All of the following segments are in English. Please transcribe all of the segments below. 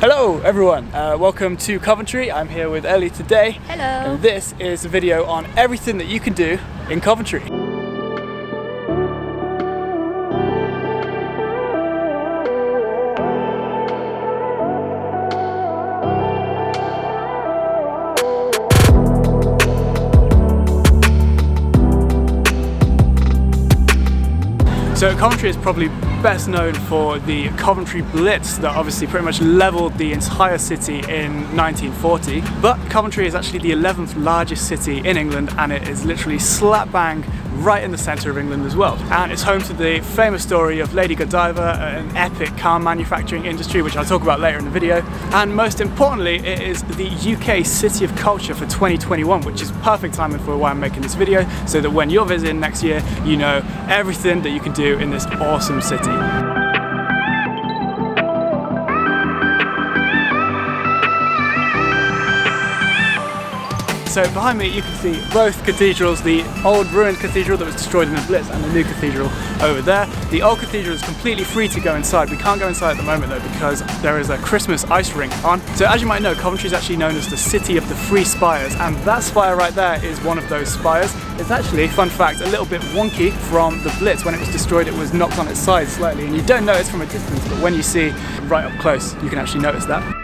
Hello everyone, welcome to Coventry. I'm here with Ellie today. Hello. And this is a video on everything that you can do in Coventry. So Coventry is probably best known for the Coventry Blitz that obviously pretty much leveled the entire city in 1940. But Coventry is actually the 11th largest city in England, and it is literally slap bang right in the centre of England as well. And it's home to the famous story of Lady Godiva, an epic car manufacturing industry, which I'll talk about later in the video. And most importantly, it is the UK City of Culture for 2021, which is perfect timing for why I'm making this video, so that when you're visiting next year, you know everything that you can do in this awesome city. So behind me you can see both cathedrals, the old ruined cathedral that was destroyed in the Blitz and the new cathedral over there. The old cathedral is completely free to go inside. We can't go inside at the moment though because there is a Christmas ice rink on. So as you might know, Coventry is actually known as the City of the Three Spires, and that spire right there is one of those spires. It's actually, fun fact, a little bit wonky from the Blitz. When it was destroyed it was knocked on its side slightly, and you don't notice from a distance, but when you see right up close you can actually notice that.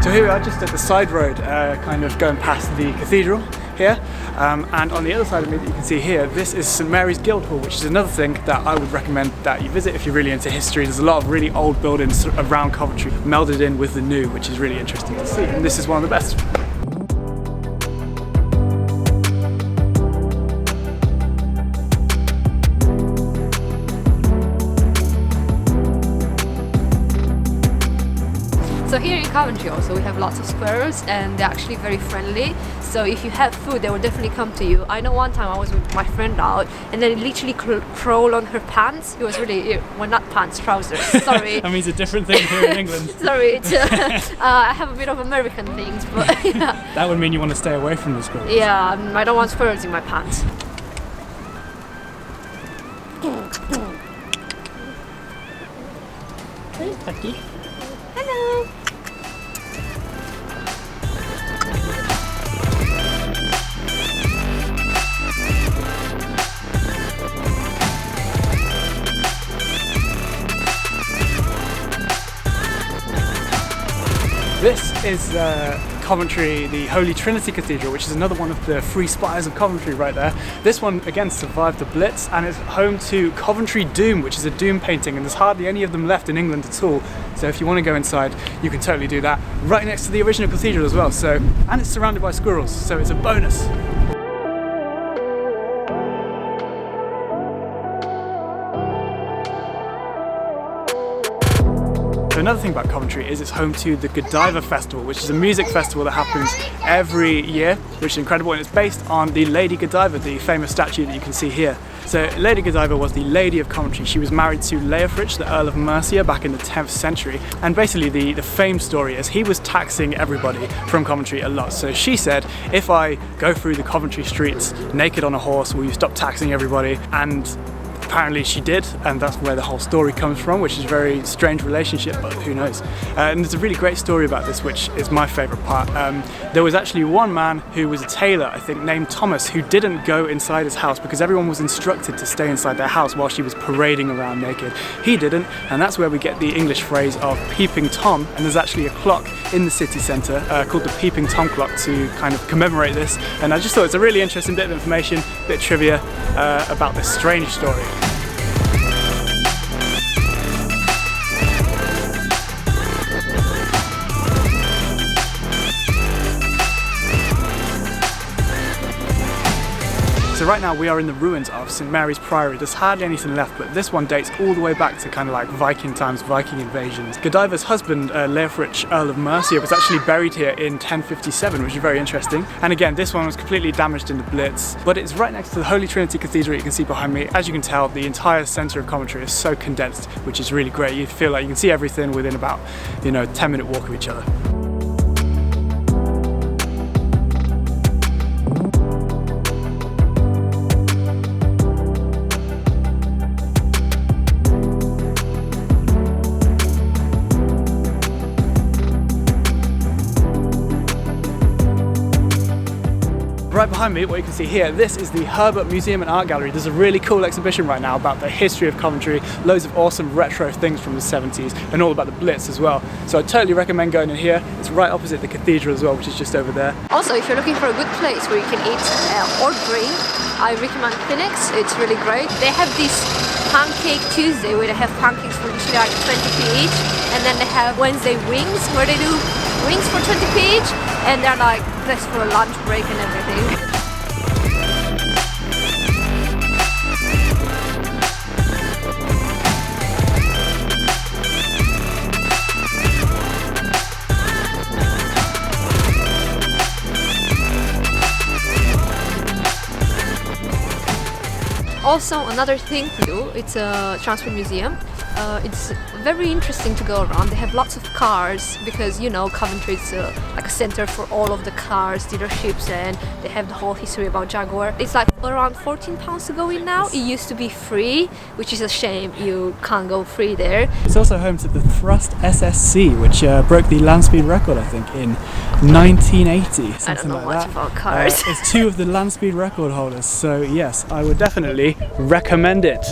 So here we are just at the side road, kind of going past the cathedral here, and on the other side of me that you can see here, this is St Mary's Guildhall, which is another thing that I would recommend that you visit if you're really into history. There's a lot of really old buildings around Coventry melded in with the new, which is really interesting to see, and this is one of the best. So here in Coventry also we have lots of squirrels, and they're actually very friendly. So if you have food, they will definitely come to you. I know one time I was with my friend out, and then it literally crawled on her pants. It was really, well, not pants, trousers. Sorry. That means a different thing here in England. Sorry, it's, I have a bit of American things, but yeah. That would mean you want to stay away from the squirrels. Yeah, I don't want squirrels in my pants. Hey, Becky. Hello. This is Coventry, the Holy Trinity Cathedral, which is another one of the three spires of Coventry right there. This one again survived the Blitz, and it's home to Coventry Doom, which is a Doom painting, and there's hardly any of them left in England at all. So if you want to go inside, you can totally do that right next to the original cathedral as well. So, and it's surrounded by squirrels, so it's a bonus. So another thing about Coventry is it's home to the Godiva Festival, which is a music festival that happens every year, which is incredible, and it's based on the Lady Godiva, the famous statue that you can see here. So Lady Godiva was the Lady of Coventry. She was married to Leofrich, the Earl of Mercia, back in the 10th century, and basically the famed story is he was taxing everybody from Coventry a lot. So she said, if I go through the Coventry streets naked on a horse, will you stop taxing everybody? And apparently she did, and that's where the whole story comes from, which is a very strange relationship, but who knows. And there's a really great story about this, which is my favourite part. There was actually one man who was a tailor, I think, named Thomas, who didn't go inside his house because everyone was instructed to stay inside their house while she was parading around naked. He didn't, and that's where we get the English phrase of peeping Tom, and there's actually a clock in the city centre called the Peeping Tom clock to kind of commemorate this, and I just thought it's a really interesting bit of information, bit of trivia about this strange story. So right now we are in the ruins of St Mary's Priory. There's hardly anything left, but this one dates all the way back to kind of like Viking times, Viking invasions. Godiva's husband, Leofrich, Earl of Mercia, was actually buried here in 1057, which is very interesting. And again, this one was completely damaged in the Blitz, but it's right next to the Holy Trinity Cathedral you can see behind me. As you can tell, the entire centre of Coventry is so condensed, which is really great. You feel like you can see everything within about, 10-minute walk of each other. right behind me, what you can see here, this is the Herbert Museum and Art Gallery. There's a really cool exhibition right now about the history of Coventry, loads of awesome retro things from the 70s and all about the Blitz as well. So I totally recommend going in here. It's right opposite the cathedral as well, which is just over there. Also, if you're looking for a good place where you can eat or drink, I recommend Phoenix. It's really great. They have this Pancake Tuesday where they have pancakes for literally like 20p each, and then they have Wednesday wings where they do wings for 20p each, and they're like best for a lunch break and everything. Also, another thing to do, it's a transport museum. It's very interesting to go around. They have lots of cars because, you know, Coventry is like a center for all of the cars, dealerships, and they have the whole history about Jaguar. It's like around £14 to go in now. It used to be free, which is a shame. You can't go free there. It's also home to the Thrust SSC, which broke the land speed record, I think, in 1980. I don't know much about cars. It's two of the land speed record holders, so yes, I would definitely recommend it.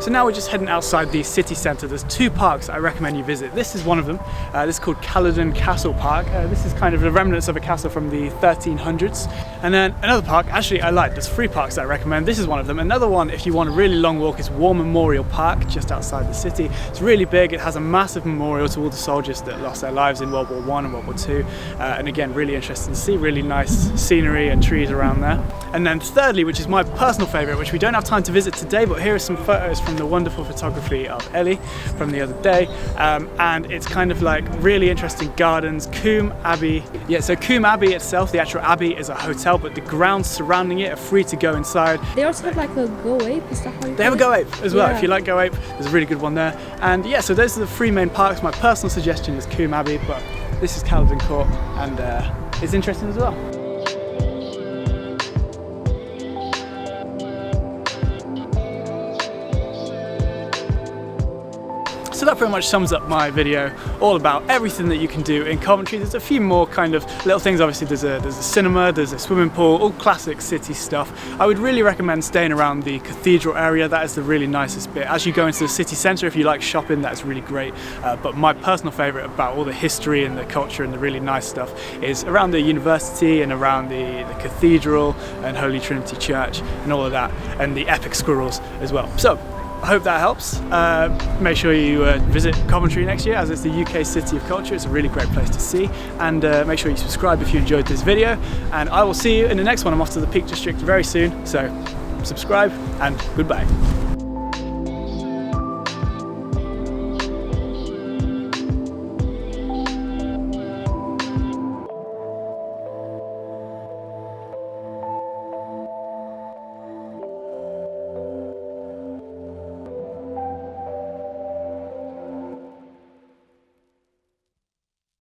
So now we're just heading outside the city centre. There's two parks I recommend you visit. This is one of them. This is called Caludon Castle Park. This is kind of the remnants of a castle from the 1300s. And then another park, actually I like, there's three parks that I recommend. This is one of them. Another one, if you want a really long walk, is War Memorial Park, just outside the city. It's really big. It has a massive memorial to all the soldiers that lost their lives in World War I and World War II. And again, really interesting to see, really nice scenery and trees around there. And then thirdly, which is my personal favourite, which we don't have time to visit today, but here are some photos from the wonderful photography of Ellie from the other day, and it's kind of like really interesting gardens. Coombe Abbey, yeah, so Coombe Abbey itself, the actual abbey, is a hotel, but the grounds surrounding it are free to go inside. They also have like a Go Ape, is that how you They have a Go Ape as well. Yeah. If you like Go Ape, there's a really good one there. And yeah, so those are the three main parks. My personal suggestion is Coombe Abbey, but this is Caludon Court, and it's interesting as well. So that pretty much sums up my video, all about everything that you can do in Coventry. There's a few more kind of little things. Obviously there's a cinema, there's a swimming pool, all classic city stuff. I would really recommend staying around the cathedral area. That is the really nicest bit. As you go into the city centre, if you like shopping, that's really great. But my personal favourite about all the history and the culture and the really nice stuff is around the university and around the cathedral and Holy Trinity Church and all of that, and the epic squirrels as well. So I hope that helps. Make sure you visit Coventry next year, as it's the UK City of Culture. It's a really great place to see, and make sure you subscribe if you enjoyed this video, and I will see you in the next one. I'm off to the Peak District very soon, so subscribe and goodbye.